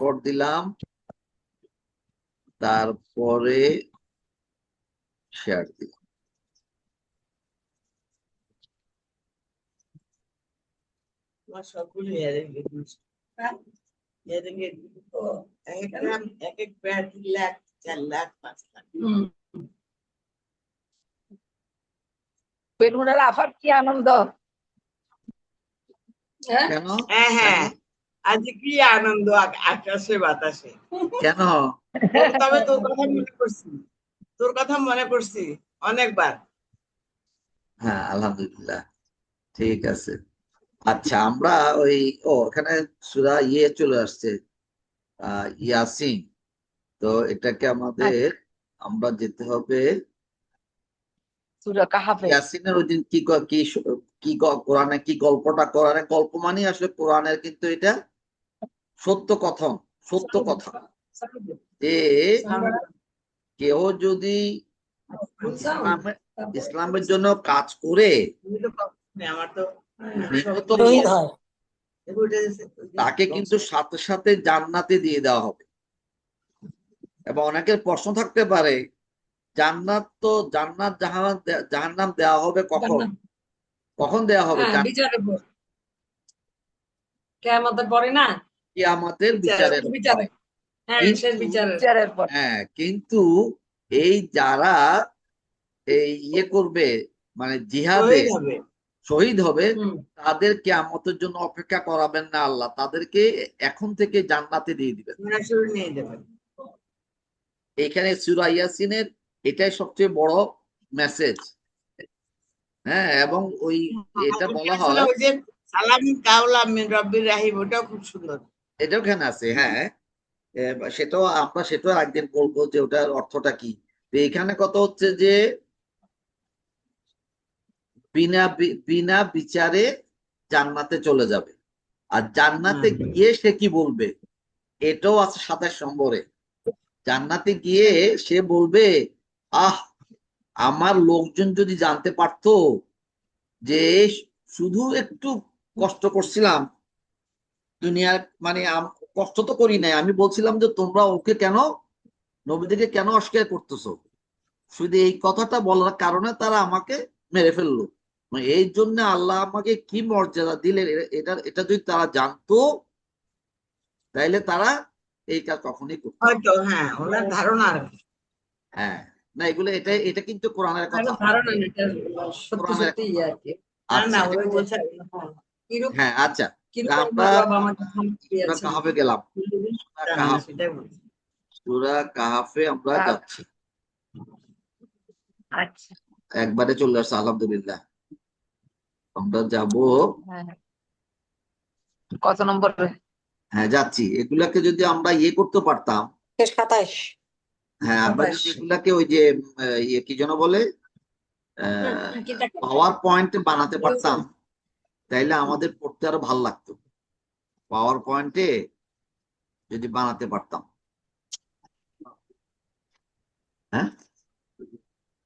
Record দিলাম, তারপরে share দিলাম। সবগুলো এক এক ব্যাট 2 লাখ 4 লাখ 5 লাখ। বেলুনের আফার কি আনন্দ! কেন? হ্যাঁ হ্যাঁ, আজ কি আনন্দ আকাশে বাতাসে। কেন? তবে তোর কথা মনে করছি, তোর কথা মনে করছি অনেকবার। হ্যাঁ, আলহামদুলিল্লাহ, ঠিক আছে। আচ্ছা, আমরা ওই এখানে সূরা চলে আসছে, ইয়াসিন। তো এটাকে আমাদের আমরা যেতে হবে সূরা কাহাফে। ইয়াসিনের ওই দিন কি কোরআনে কি গল্পটা, কোরআনে গল্প মানে আসলে কোরআনের কিন্তু এটা সত্য কথন, সত্য কথা যে কেউ যদি ইসলামের জন্য কাজ করে আমার তো নিহত হয়, তাকে কিন্তু সাথে সাথে জান্নাতে দিয়ে দেওয়া হবে। এবং অনেকের প্রশ্ন থাকতে পারে, জান্নাত জাহান্নাম দেওয়া হবে কখন? কখন দেওয়া হবে? বিচারের পর, কিয়ামতের পরে না, কিয়ামতের বিচারের বিচারে, হ্যাঁ, শেষ বিচারের পর। হ্যাঁ, কিন্তু এই যারা এই করবে, মানে জিহাদে শহীদ হবে, তাদের কিয়ামতের জন্য অপেক্ষা করাবেন না আল্লাহ, তাদেরকে এখন থেকে জান্নাতে দিয়ে দিবেন। এখানে সূরা ইয়াসিনের এটাই সবচেয়ে বড় মেসেজ। হ্যাঁ, এবং ওই এটা বলা হয় সালাম কাওলা মিন রব্বির রাহিম, ওটাও খুব সুন্দর, এটাও এখানে আছে। হ্যাঁ, সেটাও একদিন বলবো যে ওটার অর্থটা কি। তো এখানে কথা হচ্ছে যে বিনা বিচারে জান্নাতে চলে যাবে। আর জান্নাতে গিয়ে সে কি বলবে, এটাও আছে 27 নম্বরে। জান্নাতে গিয়ে সে বলবে, আহ, আমার লোকজন যদি জানতে পারতো যে শুধু একটু কষ্ট করছিলাম দুনিয়ার, মানে কষ্ট তো করি নাই, আমি বলছিলাম যে তোমরা ওকে কেন, নবীদেরকে কেন অস্বীকার করতেছো, শুধু এই কথাটা বলার কারণে তারা আমাকে মেরে ফেললো। এই জন্য আল্লাহ আমাকে কি মর্যাদা দিলেন, এটা যদি তারা জানতো তাইলে তারা এই কাজ কখনই করতো হয়তো। হ্যাঁ, ওনার ধারণা। হ্যাঁ, না, এগুলো এটা কিন্তু কোরআনের কথা, ধারণা এটা সত্যি কোরআনের সত্যি আর কি। হ্যাঁ, আচ্ছা, আমরা কাহাফে গেলাম, সূরা কাহাফে আমরা যাচ্ছি। আচ্ছা, একবারে চলে আসছে, আলহামদুলিল্লাহ। আমরা যাব কত নম্বর? হ্যাঁ, যাচ্ছি। এগুলাকে যদি আমরা করতে পারতাম, 27। হ্যাঁ, আমরা যদি এগুলাকে ওই যে কি যেন বলে, পাওয়ার পয়েন্ট বানাতে পারতাম, তাইলে আমাদের পড়তে আরো ভালো লাগতো। পাওয়ার পয়েন্টে যদি বানাতে পারতাম। হ্যাঁ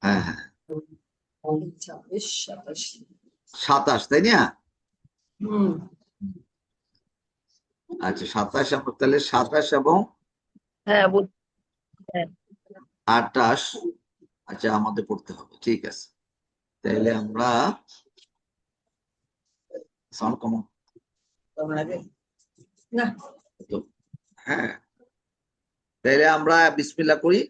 হ্যাঁ হ্যাঁ, 27, তাই না? আচ্ছা, 27 আমরা তাহলে 27 এবং 28, আচ্ছা, আমাদের পড়তে হবে। ঠিক আছে, তাইলে আমরা সাউন্ড কমন। হ্যাঁ, তাইলে আমরা বিসমিল্লাহ করি।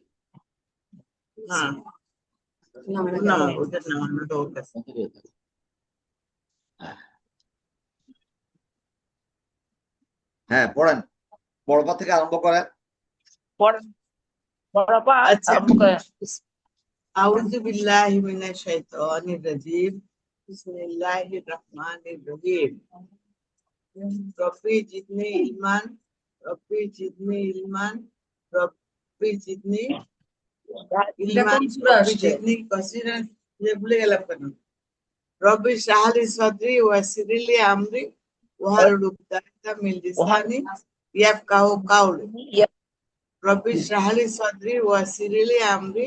হ্যাঁ, পড়েন, বড়পা থেকে আরম্ভ করেন। আউযু বিল্লাহি মিনাশ শাইতানির রাজিম, বিসমিল্লাহির রহমানির রহিম। রব্বি জিদনি ইলমান, রব্বি জিদনি ইলমান, রব্বি জিদনি ইলমান, রব্বি জিদনি কাসীরান। ভুলে গেলাম কেন? রব্বি ইশরাহ লি সাদরি ওয়া ইয়াসসির লি আমরি ওয়াহলুল উকদাতাম মিন লিসানি ইয়াফকাহু কাওলি। রব্বি ইশরাহ লি সাদরি ওয়া ইয়াসসির লি আমরি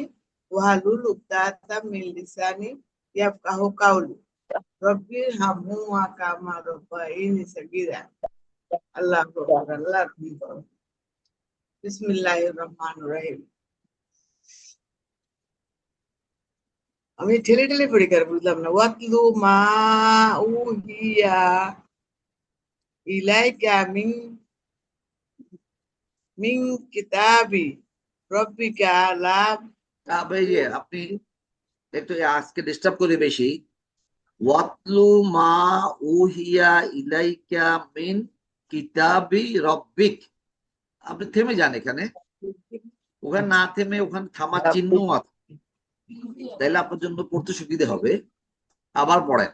ওয়াহলুল উকদাতাম মিন লিসানি ইয়াফকাহু কাওলি। রব্বি হামহুমা কামা রাব্বায়ানি সগীরা। আল্লাহু আকবার, আল্লাহ আকবার। বিসমিল্লাহির রহমানির রহিম। আমি ঠেলে ঠেলে পড়ি কার বুঝলাম না। ওয়াতলু মা উহিয়া ইলাইকা মিন কিতাবি রব্বিকা লা এই যে আপনি একটু আজকে ডিস্টার্ব করি বেশি। ওয়াতলু মা উহিয়া ইলাইকা মিন কিতাবি রব্বিক, আপনি থেমে যান এখানে, ওখানে না থেমে ওখানে থামার চিহ্ন আছে, তাইলে আপনার জন্য পড়তে সুবিধা হবে। আবার পড়েন।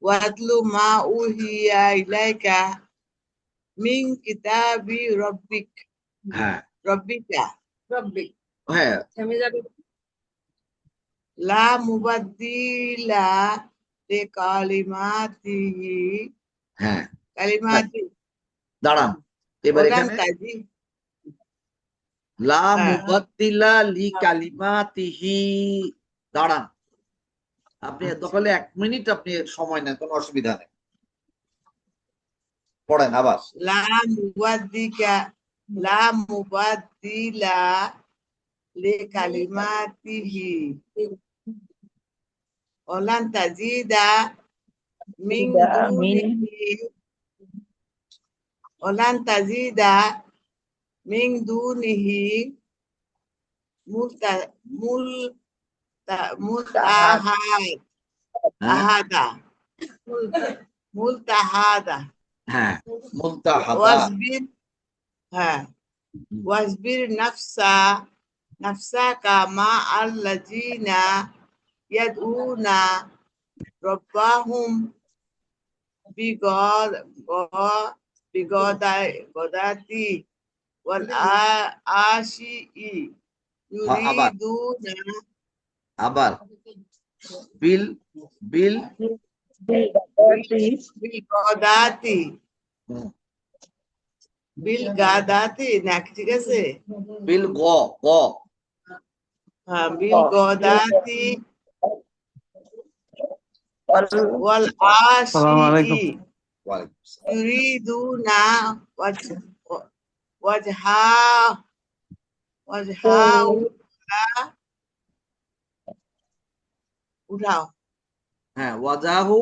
ওয়াতলু মা উহিয়া ইলাইকা মিন কিতাবি হ্যাঁ রব্বিকা রব্বিক হ্যাঁ থেমে যাবে। লা মুবাদ্দিলা লিকালিমাতিহি হ্যাঁ কালিমাতি দাঁড়ান, এবার ওয়ালান এখানে তাজিদ লা হ্যাঁ। মুবাদ্দিলা লি কালিমাতিহি, দাঁড়ান, আপনি দখলে 1 মিনিট আপনি সময় নেন, কোনো অসুবিধা নেই, পড়েন আবার। লা মুবাদ্দিলা লিকালিমাতিহি ওয়ালান তাজিদা মিন দুনিহি ওয়ালান তাজিদা মিন দুনিহি মুলতাহাদা মুলতাহাদা হ্যাঁ মুলতাহাদা, ওয়াসবির হ্যাঁ ওয়াসবির নাফসাকা মা আল্লাযিনা ইয়াদউনা রব্বাহুম বিগদাতি ওয়াল আশিই আবার ইউরিদুনা আবার বিল বিল বিগদাতি হুম, বিলগাদাতি না ঠিক আছে বিল গ গ হ্যাঁ বিলগদাতি ওয়াল আসসালামু আলাইকুম। আশিই ওয়ালাইকুম আসসালাম। ইউরিদুনা ওয়াজহাউ উঠাও হ্যাঁ ওয়াজাহু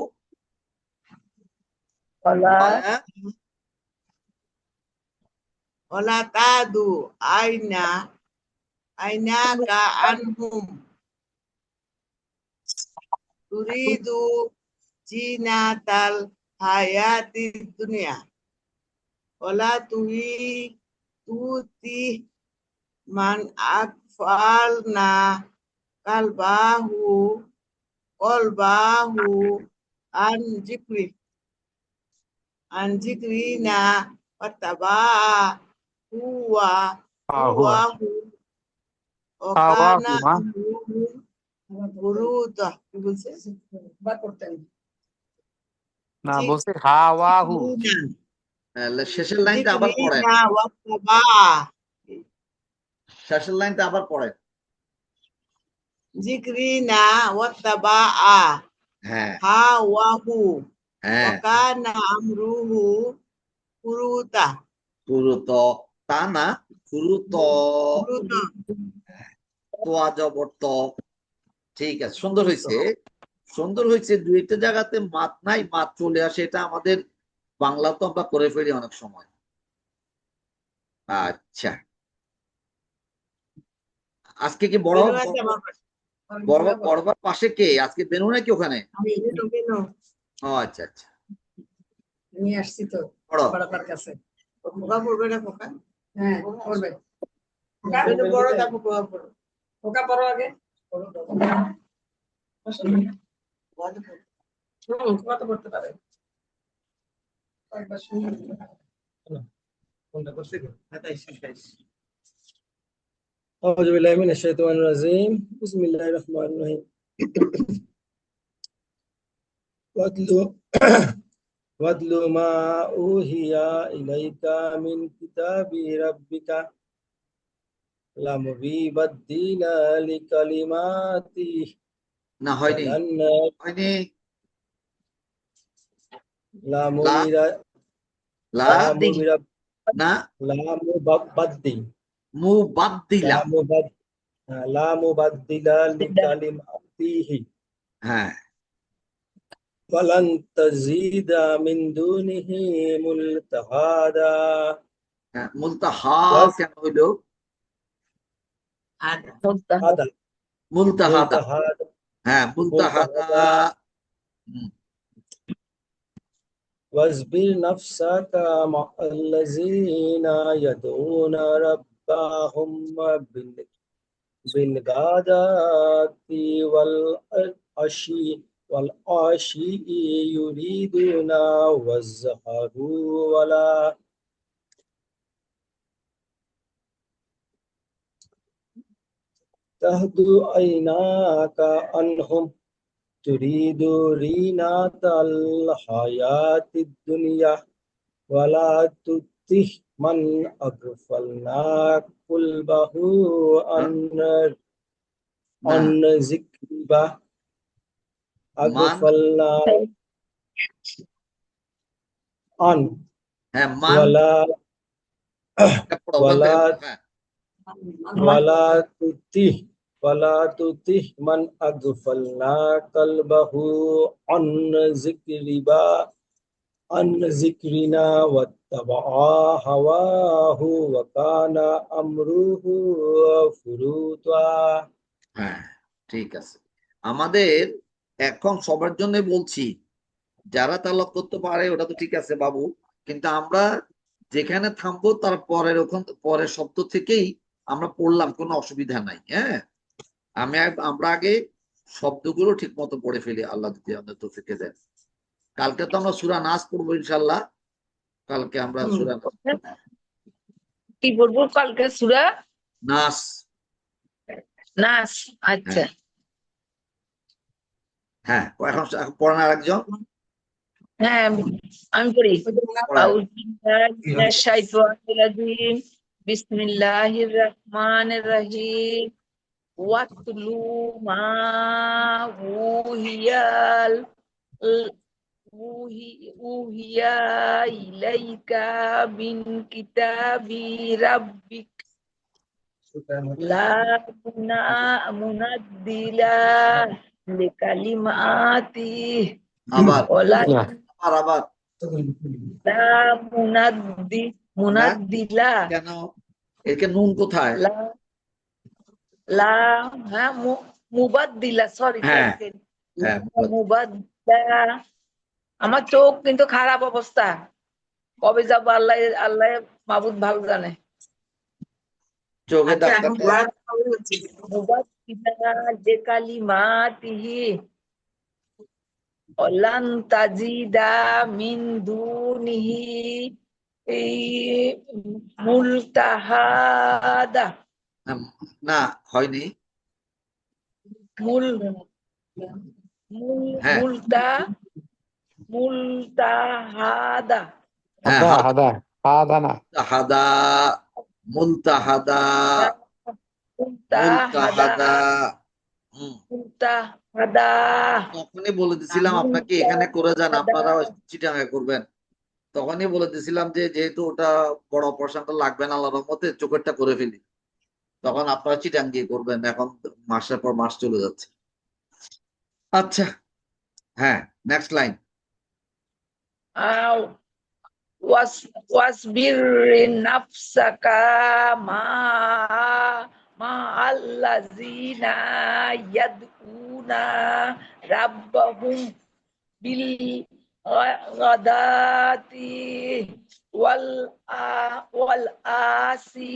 ওয়ালা তাদু আইনাকা আনহুম তুরিদু জিনাতাল হায়াতিদ দুনিয়া ওয়ালা তুতি মান আকফালনা কলবাহু আন জিক্রিনা ওয়াত্তাবা হুয়াহু ওকানা ফুরুতা কি বলছে বা করতেন না বলছে হাওয়াহু। শেষের লাইনটা আবার পড়েন, জিক্রিনা ওয়াত্তাবা শেষের লাইনটা আবার পড়েন। জিক্রিনা ওয়াত্তাবা হ্যাঁ হাওয়াহু হ্যাঁ ওকানা আমরুহু ফুরুতা ফুরুত, তা না ফুরুত, ফুরুতা তোয়া জবর ত। ঠিক আছে, সুন্দর হয়েছে, সুন্দর হয়েছে। দুইটা জায়গাতে মাত নাই, মাত চলে আসে, এটা আমাদের বাংলা তো আমরা করে ফেলি অনেক সময়। আচ্ছা, আজকে কি বড় বেনু আছে আমার পাশে। বড়বার পাশে কে আজকে? বেনু নাকি ওখানে? বেনু ও আচ্ছা আচ্ছা, নিয়ে আসছি তো পড়ো। বড়াপার কাছে। খোকা পড়বে না খোকা হ্যাঁ করবে বেনু বড় তারপর খোকা পড়বে ওকা পড়ো আগে। খোকা তো পড়তে পারে কয়েকবার শুনি। أعوذ بالله من الشيطان الرجيم بسم الله الرحمن الرحيم واتل ما أوحي إليك من كتاب ربك لا مبدل لكلماته না হয়নি, ولن হয়নি, লা লা মুবিরা লা লা মুবিরা না লা মুবাদ্দি মুবাদ্দিলা। লা মুবাদ্দিলা লিকালিমাতিহি হ্যাঁ ওয়ালান তাজিদা মিন দুনিহি মুলতাহাদা হ্যাঁ, মুলতাহা ওয়াজ কেন হইলো? আদা হাদা মুলতাহাদা। মুলতাহাদা হ্যাঁ মুলতাহাদা। মুলতাহাদা হুম, واصبر نفسك مع الذين يدعون ربهم بالغداة والعشي يريدون وجهه ولا تهد عيناك عنهم تريد زينة الحياة الدنيا ولا تطع من أغفلنا قلبه عن না ذكرنا মান, أغفلنا عن হ্যাঁ মান ولا পড়ো, ওখান থেকে পড়ো, হ্যাঁ ولا تطع من أغفلنا قلبه عن ذكرنا واتبع هواه وكان أمره فرطا হ্যাঁ ঠিক আছে। আমাদের এখন সবার জন্য বলছি, যারা তালাক করতে পারে ওটা তো ঠিক আছে বাবু, কিন্তু আমরা যেখানে থামবো তার পরের পরের শব্দ থেকেই আমরা পড়লাম, কোনো অসুবিধা নাই। হ্যাঁ আমরা আগে শব্দগুলো ঠিক মতো পড়ে ফেলি, আল্লাহ যদি আমাদের তৌফিকে দেন। কালকে তো আমরা সূরা নাস পড়বো ইনশাল্লাহ। কালকে আমরা সূরা কি বলবো কালকে? সূরা নাস। নাস। আচ্ছা। হ্যাঁ এখন পড়ান আর একজন হ্যাঁ আমি পড়ি। পড়ায়। আউযু বিল্লাহি মিনাশ শাইতানির রাজিম। বিসমিল্লাহির রহমানির রহিম। ওয়াতলু মা উহিয়াল উহিয়া ইলাইকা মিন কিতাবি রাব্বিক লা মুনাদ্দিলা লিকালিমাতি আবার ওয়ালা আবার লা না মুনাদ্দিলা কেন, একে নুন কোথায়? লা লা হ্যাঁ মুবাদ্দিলা, সরি হ্যাঁ হ্যাঁ মুবাদ্দিলা। আমার চোখ কিন্তু খারাপ অবস্থা, কবে যাবো আল্লাহ আল্লাহ মাবুদ ভালো জানে। চোখে আচ্ছা ডাক্তার এখন ওয়াজ হবে হচ্ছে মুবাদ্দিলা লিকালিমাতিহি ওয়ালান তাজিদা মিন দুনিহি মুলতাহাদা। না হয়নি। মুল হ্যাঁ মুলতাহাদা। হ্যাঁ হাদা হাদা না হাদা মুলতাহাদা মুলতাহাদা। মুলতাহাদা। তখনই বলে দিছিলাম আপনাকে এখানে করে যান, আপনারা চিটাঙ্গা করবেন। তখনই বলে দিছিলাম যে যেহেতু ওটা বড় অপারেশনটা লাগবে না আল্লাহর রহমতে, চোখেরটা করে ফেলি, তখন আপনারা চিটাং গিয়ে করবেন। এখন মাসের পর মাস চলে যাচ্ছে। আচ্ছা হ্যাঁ নেক্সট লাইন। ওয়াসবির নাফসাকা মা আল্লাযিনা ইয়াদউনা রাব্বাহুম বিল গাদাতি ওয়াল আসি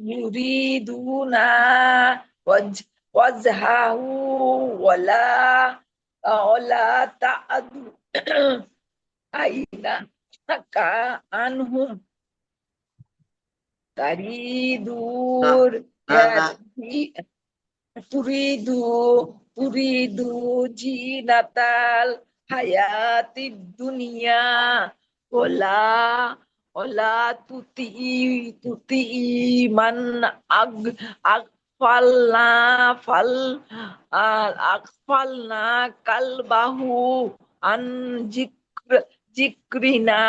ইউরিদুনা ওয়াজহাহু ওয়ালা তা'দু আইনাকা আনহুম তারিদুর না না তুরিদু জিনাতাল হায়াতিদ দুনিয়া ওলা ওলা তুতি মান আগ ফালনা ফাল ফালনা কালবাহু আন জিক্রিনা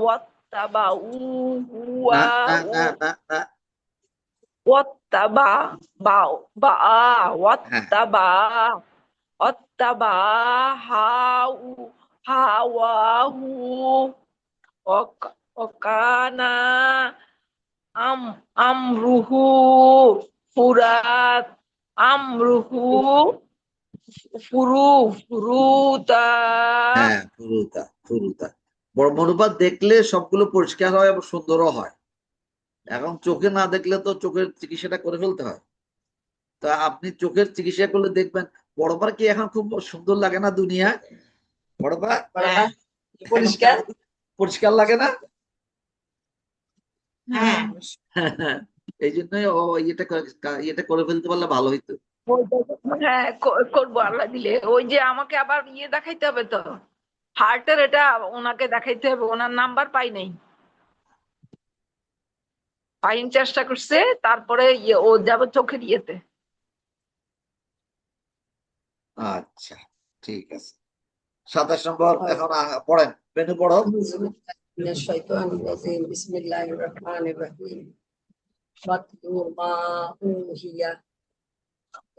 ওয়াত্তাবাউ না হুয়া না না না না ওয়াত্তাবা বাউ বা হ্যাঁ ওয়াত্তাবা ওয়াত্তাবা হাউ হাওয়াহু ওকানা আম আমরুহু ফুরাত আমরুহু ফুরুতা। হ্যাঁ ফুরুতা ফুরুতা। বড় অনুপাত দেখলে সবগুলো পরিষ্কার হয় এবং সুন্দরও হয়। এখন চোখে না দেখলে তো চোখের চিকিৎসাটা করে ফেলতে হয়। তা আপনি চোখের চিকিৎসা করলে দেখবেন। বড়বার কি এখন খুব সুন্দর লাগে না দুনিয়া? বড়বা পরিষ্কার। পরিষ্কার লাগে না? হ্যাঁ এই জন্যই ও ইয়েটা করে ফেলতে পারলে ভালো হইতো। হ্যাঁ করবো আল্লাহ দিলে। ওই যে আমাকে আবার দেখাইতে হবে তো, হার্টের, এটা ওনাকে দেখাইতে হবে। ওনার নাম্বার পাই নাই, পাইন চেষ্টা করছে, তারপরে ও যাবে চোখের ইয়েতে। আচ্ছা ঠিক আছে। 27 নম্বর এখন পড়েন, মেনু পড়ো। أعوذ بالله من الشيطان الرجيم بسم الله الرحمن الرحيم واتل ما أوحي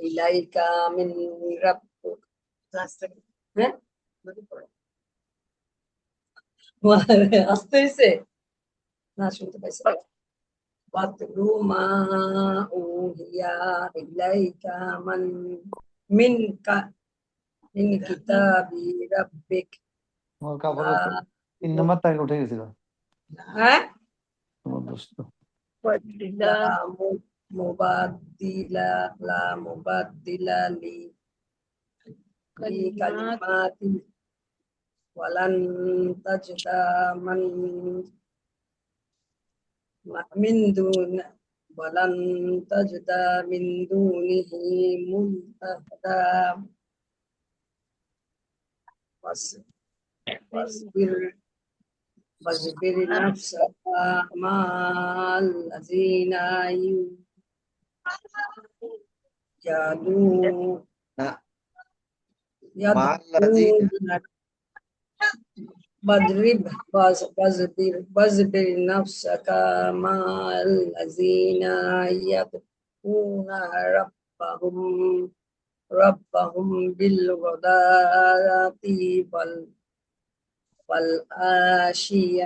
إليك من ربك হ্যাঁ আসতে হয়েছে না, শুনতে পাইছে। واتل ما أوحي إليك من كتاب ربك আমার কাপড় 3 নম্বর তাকে উঠে গেছিল হ্যাঁ তোমার দোস্ত। لا مبدل لا مبدل لكلماته ولن تجد من دون ولن تجد من دونه ملتحدا واصبر نفسك مع الذين يدعون না মাল্লাযী واصبر نفسك مع الذين يدعون ربهم بالغداة والعشي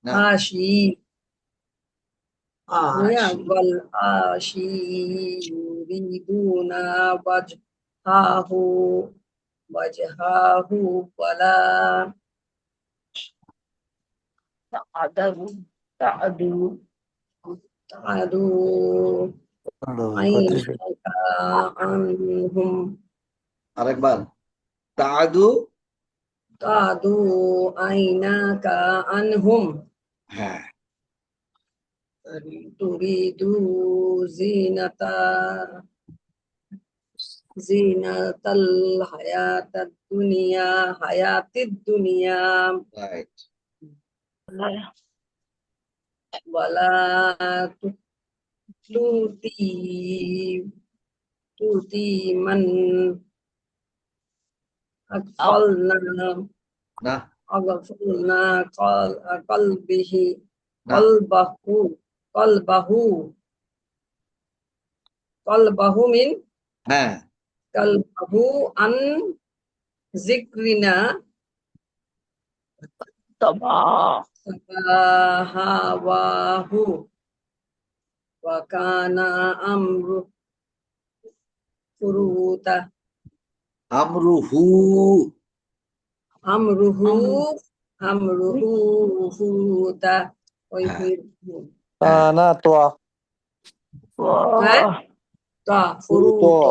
না والعشي يريدون وجهه ولا تعدو تعد عينك عنهم আরেকবার তাআদু تعد عينك عنهم হ্যাঁ تريد زينة الحياة الدنيا রাইট ولا تؤتي من أغفلنا না قلبه না قلبه من হ্যাঁ قلبه عن ذكرنا هواه وكان أمره فرطا আমরুহু فرطا না তোয়া فرطا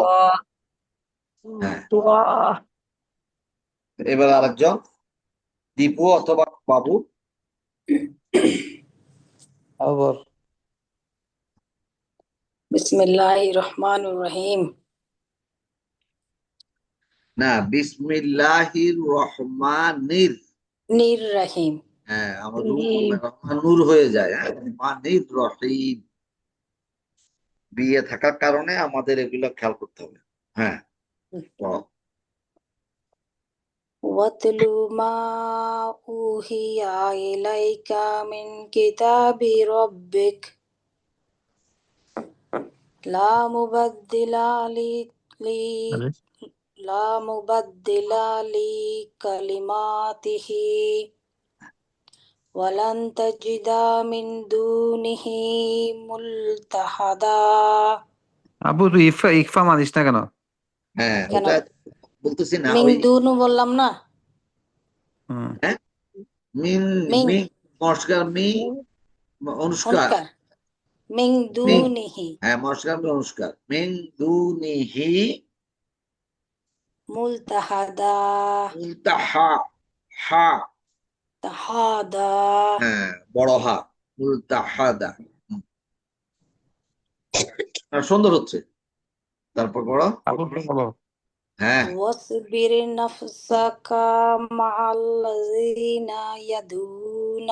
এবার আরেকজন দীপু অথবা বাবু। আবার বিসমিল্লাহির রহমানির রহিম না বিসমিল্লাহির রহমানির রহিম হ্যাঁ আমার রহমান নূর হয়ে যায়। রহমানির রহিম বিয়ে থাকার কারণে আমাদের এগুলো খেয়াল করতে হবে। হ্যাঁ, পড়ো। واتل ما أوحي إليك من كتاب ربك لا مبدل আরে لا مبدل لكلماته ولن تجد من دونه ملتحدا আবু তুই ইকফা ইকফা মানিস না কেন? হ্যাঁ, কেন ওটা বলতেছি না, মিন ওই দুনু বললাম না হুম হ্যাঁ, মিন মিন মি মস্কার মি অনুষ্কার অনুষ্কার মিন মি, দুনিহি হ্যাঁ মস্কার মি অনুষ্কার মিন দুনিহি মুলতাহাদা মুলতাহা, হা, তাহাদা হ্যাঁ বড় হা, মুলতাহাদা। সুন্দর হচ্ছে। তারপর পড়ো। আবু বলো। হ্যাঁ, واصبر نفسك مع الذين يدعون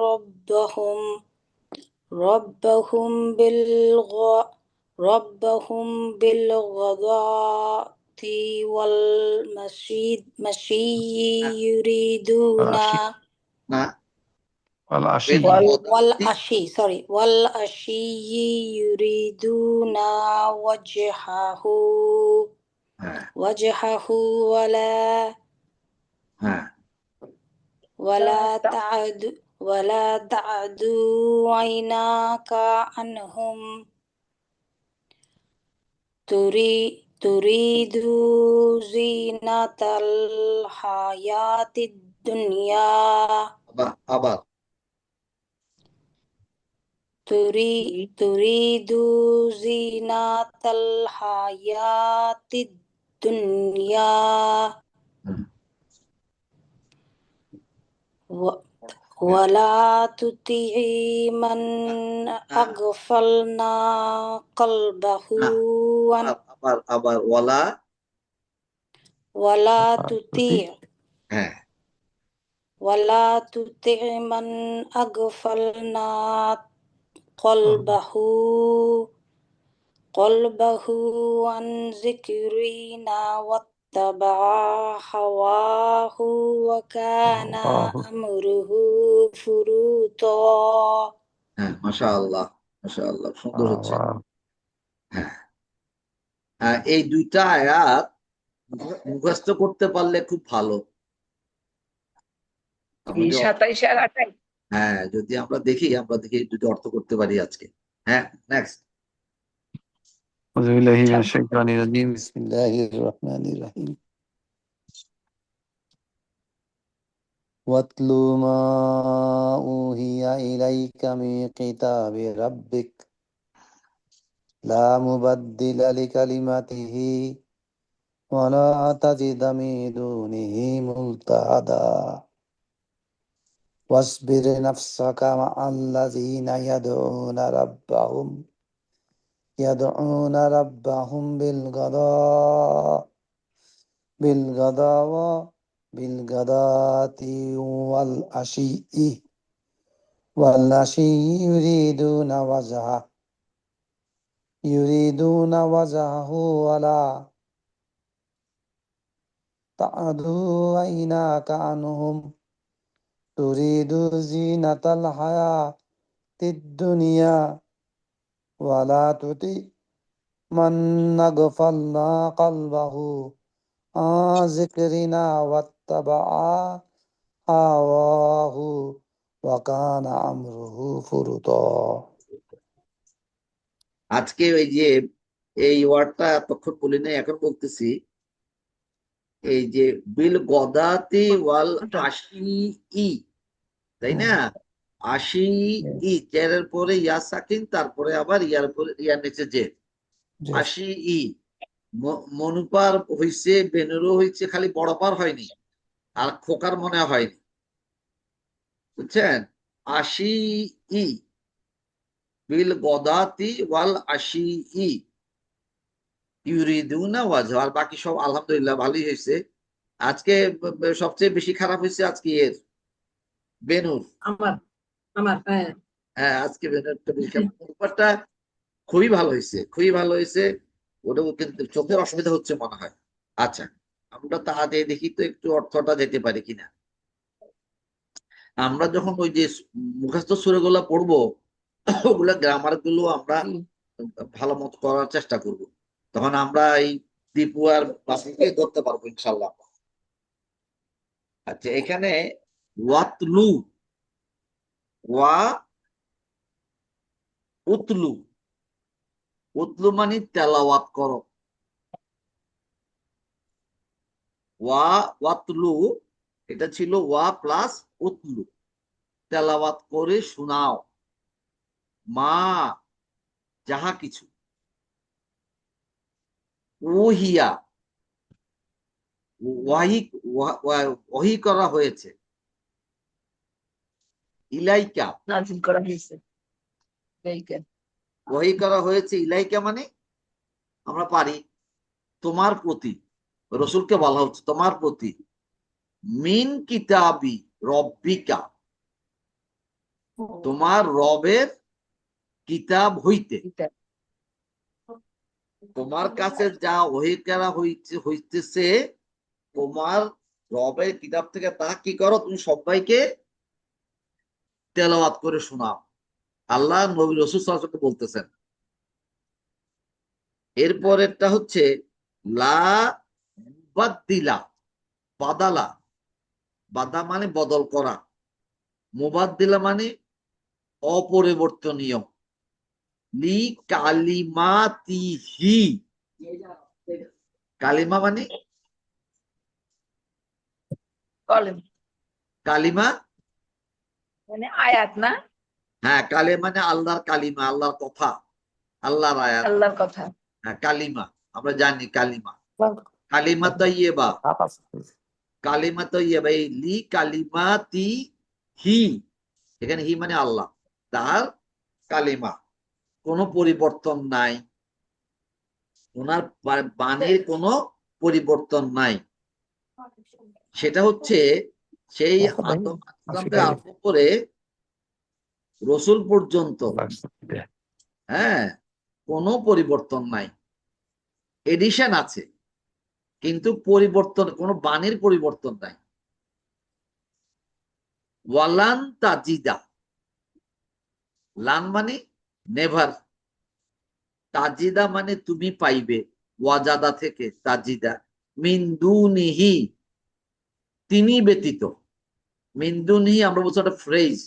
ربهم ربهم بالغداة والمشي يريدون আশি না আশি বেল গদাতি, والعشي يريدون وجهه হ্যাঁ ولا হ্যাঁ ولا تعد عيناك عنهم تريد زينة الحياة الدنيا আবার আবার تريد زينة الحياة الدنيا হুম, و- ولا تطع من أغفلنا قلبه না عن আবার আবার ওয়ালা, ولا তুতি تطيع হ্যাঁ ولا تطع من أغفلنا قلبه عن ذكرنا واتبع هواه وكان أمره فرطا হ্যাঁ, মাশাআল্লাহ মাশাআল্লাহ, সুন্দর হচ্ছে। হ্যাঁ, এই দুইটা আয়াত মুখস্থ করতে পারলে খুব ভালো। আমরা এই যে 27 আর 28 হ্যাঁ, যদি আমরা দেখি যদি অর্থ করতে পারি আজকে। হ্যাঁ, নেক্সট। أعوذ بالله من الشيطان الرجيم بسم الله الرحمن الرحيم واتل ما أوحي إليك من كتاب ربك لا مبدل لكلمته ولا تجد من دونه ملتحدا واصبر نفسك مع الذين يدعون ربهم بالغداة والعشي يريدون وجهه ولا تعد عيناك عنهم تريد زينة الحياة الدنيا ولا تطع من أغفلنا قلبه عن ذكرنا واتبع هواه وكان أمره فرطا আজকে ওই যে এই ওয়ার্ডটা এতক্ষণ বলি নাই, এখন বলতেছি। এই যে বিল গদাতি ওয়াল আশি ই, তাই না? আশি ই, চেরের পরে ইয়া সাকিন, তারপরে আবার ইয়ার পরে ইয়ার নিচে যে আশি ই, মনুপার হইছে, বেনুরও হইছে, খালি বড় পার হয়নি আর খোকার মনে হয়নি, বুঝছেন? আশি ই, বিল গদাতি ওয়াল আশি ই ইউরিদুনা ওয়াজহ, আর বাকি সব আলহামদুলিল্লাহ ভালোই হয়েছে। আজকে সবচেয়ে বেশি খারাপ হয়েছে আজকে এর বেনুর। আমার হ্যাঁ হ্যাঁ, আজকে বেনুরটা বেশি খারাপ। মনুপারটা খুবই ভালো হয়েছে, খুবই ভালো হয়েছে। ওটা কিন্তু চোখের অসুবিধা হচ্ছে মনে হয়। আচ্ছা, আমরা তাড়াতাড়ি দেখি তো একটু অর্থটা যেতে পারি কিনা। আমরা যখন ওই যে মুখস্থ সূরাগুলো পড়বো, ওগুলা গ্রামার গুলো আমরা জি। ভালো মতো করার চেষ্টা করব। তখন আমরা এই দীপু আর বাসুকে ধরতে পারবো ইনশাল্লাহ। আচ্ছা, এখানে ওয়াতলু, ওয়া উতলু, উতলু মানে তেলাওয়াত করো। ওয়াতলু, এটা ছিল ওয়া প্লাস উতলু, তেলাওয়াত করে শোনাও। মা, যাহা কিছু, ওহিয়া, ওয়াহি, ওয়াহি করা হয়েছে, ইলাইকা, নাজিল করা হয়েছে। এইখানে। ওয়াহি করা হয়েছে, ইলাইকা মানে আমরা পারি তোমার প্রতি, রসুলকে বলা হচ্ছে তোমার প্রতি, মিন কিতাবি রব্বিকা, তোমার রবের কিতাব হইতে, এটা। তোমার কাছে যা ওহী করা হইতেছে, তোমার রবের কিতাব থেকে তা কি করো, তুমি সবাইকে তেলাওয়াত করে শোনাও। আল্লাহ নবী রাসূল সাল্লাল্লাহু আলাইহি ওয়াসাল্লাম বলতেছেন। এরপরেরটা হচ্ছে লা মুবাদ্দিলা, বাদালা, বাদা মানে বদল করা, মুবাদ্দিলা মানে অপরিবর্তনীয়, লি কালিমাতিহি, কালিমা মানে বলেন, কালিমা, মানে আয়াত না, হ্যাঁ কালে মানে আল্লাহর কালিমা, আল্লাহর কথা, আল্লাহর আয়াত। আল্লাহর কথা। হ্যাঁ কালিমা, আমরা জানি কালিমা, কালিমা তাইয়্যিবা, কালিমা তাইয়্যিবা, এই লি কালিমাতি হি, এখানে হি মানে আল্লাহ, তার কালিমা, কোনো পরিবর্তন নাই, ওনার বাণীর কোনো পরিবর্তন নাই। সেটা হচ্ছে সেই আদম আলাইহিস সালাম থেকে আরম্ভ করে রসুল পর্যন্ত, হ্যাঁ, কোনো পরিবর্তন নাই। এডিশন আছে কিন্তু পরিবর্তন, কোনো বাণীর পরিবর্তন নাই। ওয়ালান তাজিদা, লান মানে নেভার, তাজিদা মানে তুমি পাইবে, ওয়াজাদা থেকে তাজিদা, মিন দুনিহি, তিনি ব্যতীত, মিন দুনিহি আমরা বলছি একটা ফ্রেজ,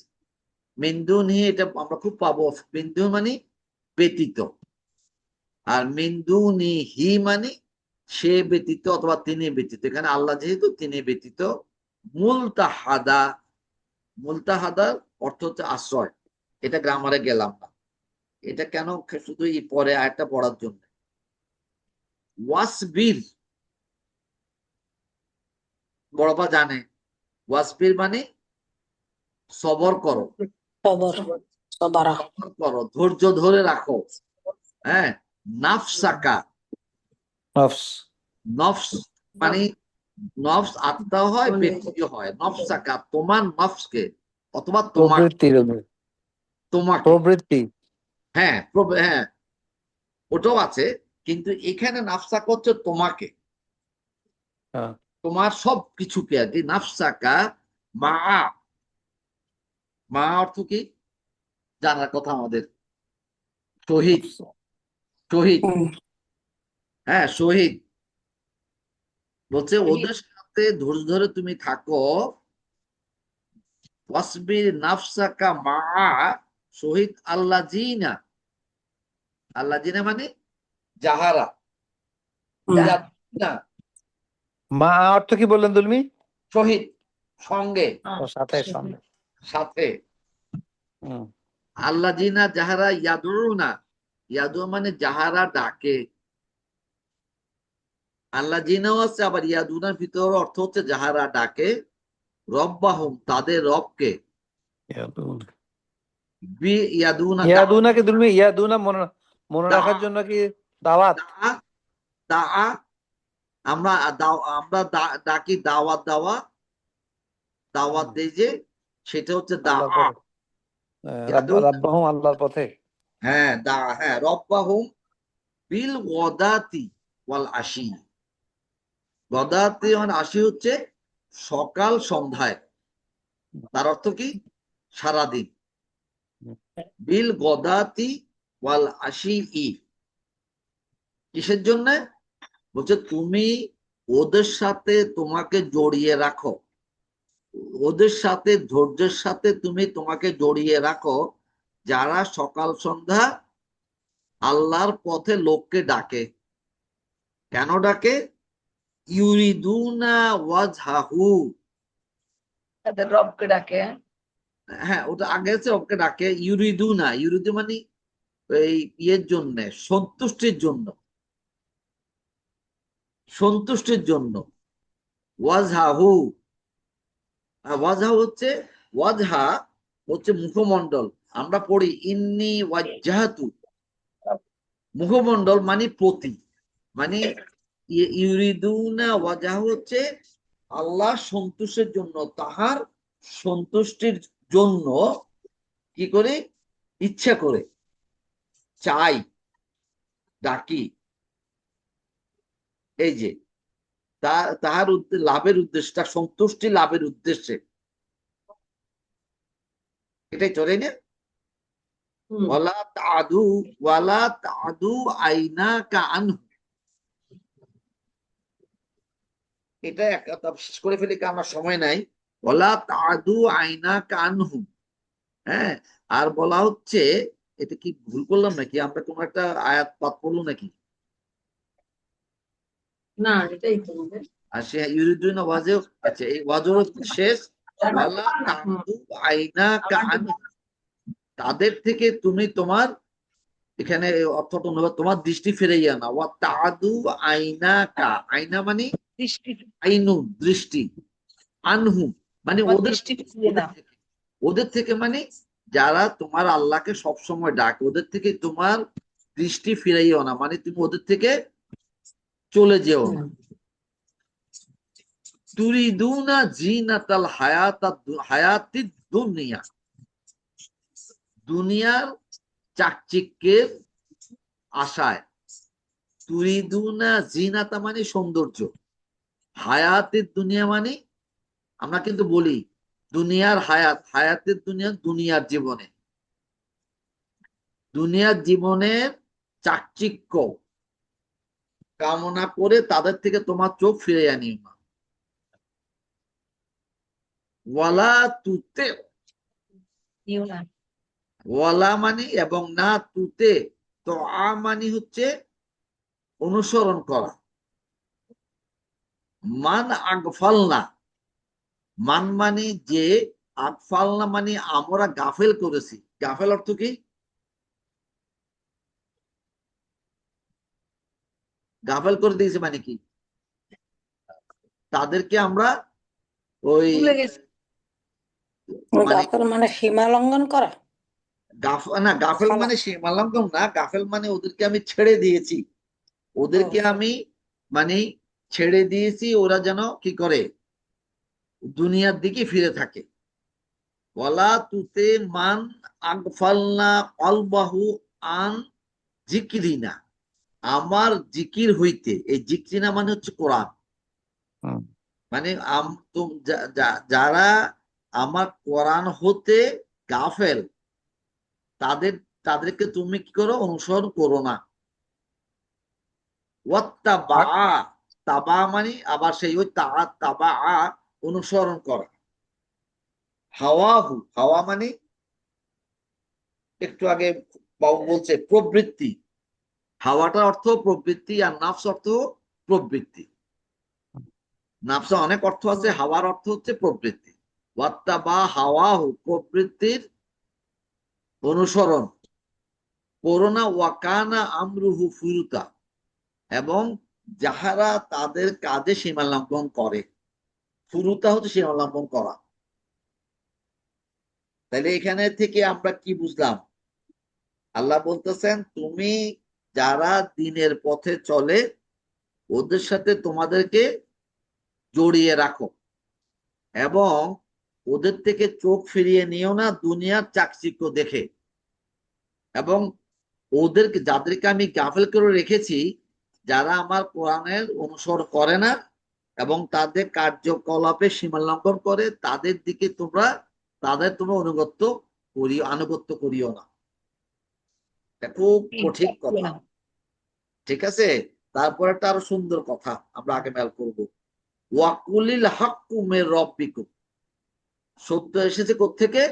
মিন দুনিহি এটা আমরা খুব পাবো, মিন দুনি মানে ব্যতীত, আর মিন দুনিহি মানে সে ব্যতীত অথবা তিনি ব্যতীত। এখানে আল্লাহ যেহেতু তিনি ব্যতীত, মুলতাহাদা, মুলতাহাদার অর্থ হচ্ছে আশ্রয়। এটা গ্রামারে গেলাম না, এটা কেন শুধু এই পরে আরেকটা পড়ার জন্য। ওয়াসবির, বড়পা জানে, ওয়াসবির মানে সবর করো, সবর সবারা সবর করো, ধৈর্য ধরে রাখো। হ্যাঁ, নাফসাকা, নফস, নফস মানে নফস আত্মা হয়, ব্যক্তি হয়, নফসাকা তোমার নফসকে, অথবা তোমাকে, প্রবৃত্তির তোমাকে, প্রবৃত্তি। হ্যাঁ হ্যাঁ ওটাও আছে, কিন্তু এখানে নাফসাকা হচ্ছে তোমাকে, হ্যাঁ, তোমার সব কিছুকে আর কি। নাফসাকা মা, মা অর্থ কি জানার কথা আমাদের, শহীদ, শহীদ, হ্যাঁ শহীদ, বলছে ওদের সাথে ধৈর্য ধরে তুমি থাকো। ওয়াসবির নাফসাকা মা শহীদ আল্লাহ জিনা, আল্লাহ জিনা মানে যাহারা, না মা অর্থ কি বললেন তুমি? শহীদ, সঙ্গে, ও, সাথে সঙ্গে। সাথে, হুম, আল্লাহ জিনা যাহারা ইয়াদুনা, ইয়াদু মানে যাহারা ডাকে, আল্লাহ জিনাও আছে, আবার ইয়াদুনার ভিতর অর্থ হচ্ছে যাহারা ডাকে, রব্বাহুম তাদের রবকে, ইয়াদুনা। ইয়াদুনা ইয়াদুনা কি তুমি ইয়াদুনা মনে মনে রাখার জন্য কি দাওয়াত? আমরা আমরা ডাকি দাওয়াত দেওয়া, দাওয়াত দেই যে, সেটা হচ্ছে আল্লাহর পথে, রাব্বাহুম আল্লাহর পথে। হ্যাঁ হ্যাঁ রব্বাহুম বিল গদাতি ওয়াল আশি। গদাতি মানে আশি হচ্ছে সকাল সন্ধ্যায়, তার অর্থ কি সারাদিন। বিল গদাতি ওয়াল আশি কিসের জন্য? বলছে তুমি ওদের সাথে তোমাকে জড়িয়ে রাখো, ওদের সাথে ধৈর্যের সাথে তুমি তোমাকে জড়িয়ে রাখো, যারা সকাল সন্ধ্যা আল্লাহর পথে লোককে ডাকে। কেন ডাকে? ইউরিদুনা ওয়াজহাহু। তাদের রবকে ডাকে। হ্যাঁ, ওটা আগে আছে, ওকে ডাকে ইউরিদুনা। ইউরিদু মানে এই ইয়ের জন্য, সন্তুষ্টির জন্য, সন্তুষ্টির জন্য। ওয়াজহাহু, ওয়াজহা হচ্ছে, ওয়াজহা হচ্ছে মুখমণ্ডল। আমরা পড়ি ইন্নি ওয়াজ্জাহাতু, মুখমণ্ডল মানে প্রতি, মানে ইউরিদুনা ওয়াজহা হচ্ছে আল্লাহ সন্তুষ্টের জন্য, তাহার সন্তুষ্টির জন্য কি করে? ইচ্ছা করে, চাই, ডাকি। এই যে তাহার লাভের উদ্দেশ্যে, তার সন্তুষ্টি লাভের উদ্দেশ্যে, এটাই চলে না। ওয়ালা তাদু, ওয়ালা তাদু আইনাকা আনহু। এটা এক কথা শেষ করে ফেলি, কারণ আমার সময় নাই। ওয়ালা তাদু আইনাকা আনহু। হ্যাঁ, আর বলা হচ্ছে, এটা কি ভুল করলাম নাকি? আমরা কোন একটা আয়াত পাঠ পড়লো নাকি? না, এটাই তো হবে। আর সে ইউরিদুন ওয়াজে, আচ্ছা এই ওয়াজের শেষ। ওয়ালা তাদু আইনাকা আনহু, তাদের থেকে তুমি তোমার, এখানে অর্থটা অনুবাদ, তোমার দৃষ্টি ফিরাইয়া না। ওয়া তাদু আইনাকা, আইনা মানে দৃষ্টি, আইনু দৃষ্টি, আনহু মানে তোমার ওদের, দৃষ্টি ফিরিয়ে ওদের দাও। থেকে, ওদের থেকে মানে যারা তোমার আল্লাহকে সবসময় ডাকে, ওদের থেকে তোমার দৃষ্টি ফিরাইও না, মানে তুমি ওদের থেকে চলে যেও না। তুরিদুনা জিনাতাল হায়াতিদ দুনিয়া, দুনিয়ার চাকচিক্যের আশায়। তুরিদুনা জিনাতা মানে সৌন্দর্য, হায়াতের দুনিয়া মানে, আমরা কিন্তু বলি দুনিয়ার হায়াত, হায়াতের দুনিয়া, দুনিয়ার জীবনে, দুনিয়ার জীবনের চাকচিক্য কামনা করে তাদের থেকে তোমার চোখ ফিরে আনিও না। ওয়ালা তুতে, ইউ না। ওয়ালা মানে এবং না, তুতে তো মানে হচ্ছে অনুসরণ করা। মান আগফালনা, মান মানে যে, আগফালনা মানে আমরা গাফেল করেছি। গাফেল অর্থ কি? গাফেল করে দিয়েছে মানে কি? তাদেরকে আমরা ওই ভুলে গেছি। মানে গাফেল মানে সীমা লঙ্ঘন করা। না, গাফেল খালা। মানে সীমালঙ্ঘন না, গাফেল মানে ওদেরকে আমি ছেড়ে দিয়েছি, ওদেরকে আমি মানে ছেড়ে দিয়েছি, ওরা যেন কি করে? দুনিয়ার দিকে ফিরে থাকে। ওয়ালা তুতে মান আগফালনা কলবাহু আন জিকিরিনা, আমার জিকির হইতে, এই জিকিরিনা মানে হচ্ছে কোরআন, মানে যারা আমার কোরআন হতে গাফেল, তাদের, তাদেরকে তুমি কি করো? অনুসরণ করো না। ওয়াত্তাবা, তাবা মানে আবার সেই ওই তাবা, অনুসরণ করা। হাওয়াহু, হাওয়া মানে একটু আগে বাবু বলছে প্রবৃত্তি, হাওয়াটার অর্থ প্রবৃত্তি, আর নাফস অর্থ প্রবৃত্তি। নাফসে অনেক অর্থ আছে, হাওয়ার অর্থ হচ্ছে প্রবৃত্তি। ওয়াত্তাবা হাওয়াহু, প্রবৃত্তির অনুসরণ করোনা। ওয়াকানা আমরুহু ফুরুতা, এবং যাহারা তাদের কাজে সীমা লঙ্ঘন করে। ফুরুতা হচ্ছে সীমা লঙ্ঘন করা। তাহলে এখানে থেকে আমরা কি বুঝলাম? আল্লাহ বলতেছেন তুমি যারা দিনের পথে চলে, ওদের সাথে তোমাদেরকে জড়িয়ে রাখো, এবং ওদের থেকে চোখ ফিরিয়ে নিও না দুনিয়ার চাকচিক্য দেখে, এবং ওদেরকে, যাদেরকে আমি গাফেল করে রেখেছি, যারা আমার কোরআনের অনুসরণ করে না এবং তাদের কার্যকলাপে সীমা লঙ্ঘন করে, তাদের দিকে তোমরা আনুগত্য করিও না। এটা খুব কঠিন কথা, ঠিক আছে? তারপর একটা আরো সুন্দর কথা আমরা আগে মেল করব, ওয়াকুলিল হাক্কু মির রাব্বিকুম। সত্য এসেছে কোত্থেকে?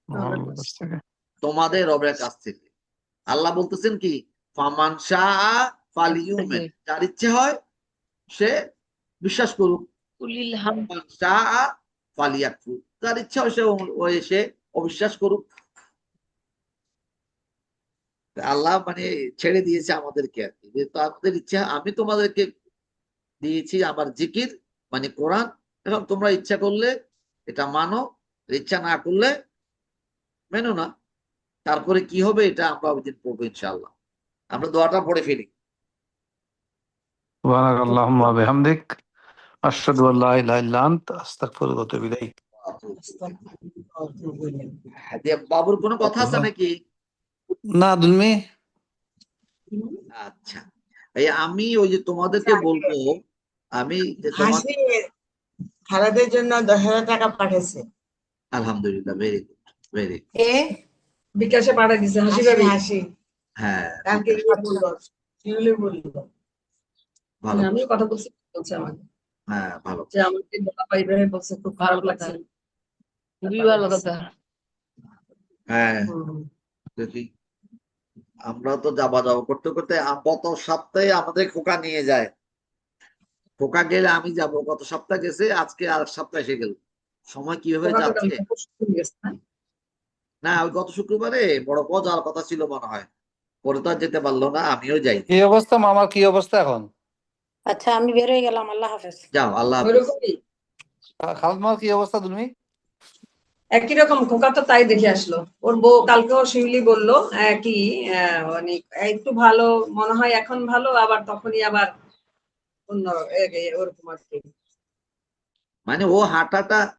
আল্লাহর কাছ থেকে। তোমাদের রবের কাছ থেকে। আল্লাহ বলতেছেন কি, ফামান শাআ ফালিউমিন, যার ইচ্ছে হয় সে বিশ্বাস করুক, কুলিল হাম ফামান শাআ ফালিয়াকফুর, যার ইচ্ছা হয় সে অবিশ্বাস করুক। আল্লাহ মানে ছেড়ে দিয়েছে আমাদেরকে আর কি, যে তো আমাদের ইচ্ছা, আমি তোমাদেরকে দিয়েছি আমার জিকির মানে কোরআন, এখন তোমরা ইচ্ছা করলে এটা মানো, ইচ্ছা না করলে মেনো না। তারপরে কি হবে এটা আমরা ওই দিন পড়বো ইনশাআল্লাহ। আমরা দোয়াটা পড়ে ফেলি। সুবহানাকাল্লাহুম্মা ওয়া বিহামদিক, আশহাদু আল্লা ইলাহা ইল্লা আনতা, আস্তাগফিরুকা ওয়া আতুবু ইলাইক। যে বাবুর কোনো কথা আছে নাকি? না দুলমি, আচ্ছা, এই আমি ওই যে তোমাদেরকে বলবো, আমি যে তোমার হাসি খালাদের জন্য 10,000 টাকা পাঠাইছে। আলহামদুলিল্লাহ, ভেরি গুড, ভেরি গুড। এ বিকাশে পাঠা দিছে হাসি হাসি ভাবি। হাসি হ্যাঁ, কালকে বললো, শিউলি বললো। ভালো, আমিও কথা বলছি, বলছে আমাকে হ্যাঁ ভালো। যে আমাকে বাবা ইব্রাহিম বলছে খুব খারাপ লাগছে। খুবই ভালো কথা। হ্যাঁ, হুম। দেখি আমরা তো যাবা করতে করতে গত সপ্তাহে আমাদের খোকা নিয়ে যায়, খোকা গেলে আমি যাব, গত সপ্তাহ গেছে, আজকে আর সপ্তাহ এসে গেল, সময় কিভাবে ওরা তো যাচ্ছে। কালকে পরশু দিন গেছে, না? না, ওই গত শুক্রবারে বড় যাওয়ার কথা ছিল মনে হয়, পরে তো আর যেতে পারলো না, আমিও যাই। কি অবস্থা মামার, কি অবস্থা এখন? আচ্ছা আমি বের হয়ে গেলাম, আল্লাহ হাফেজ। যাও, আল্লাহ হাফেজ। ওইরকমই খালাদ মামার কি অবস্থা দুলমি? একই রকম, খোকা তো তাই দেখে আসলো। ওর বউ কালকেও শিউলি বললো কি মানে একটু ভালো মনে হয় এখন, ভালো আবার তখনই আবার অন্য ওরকম আর কি। মানে ও হাঁটাটা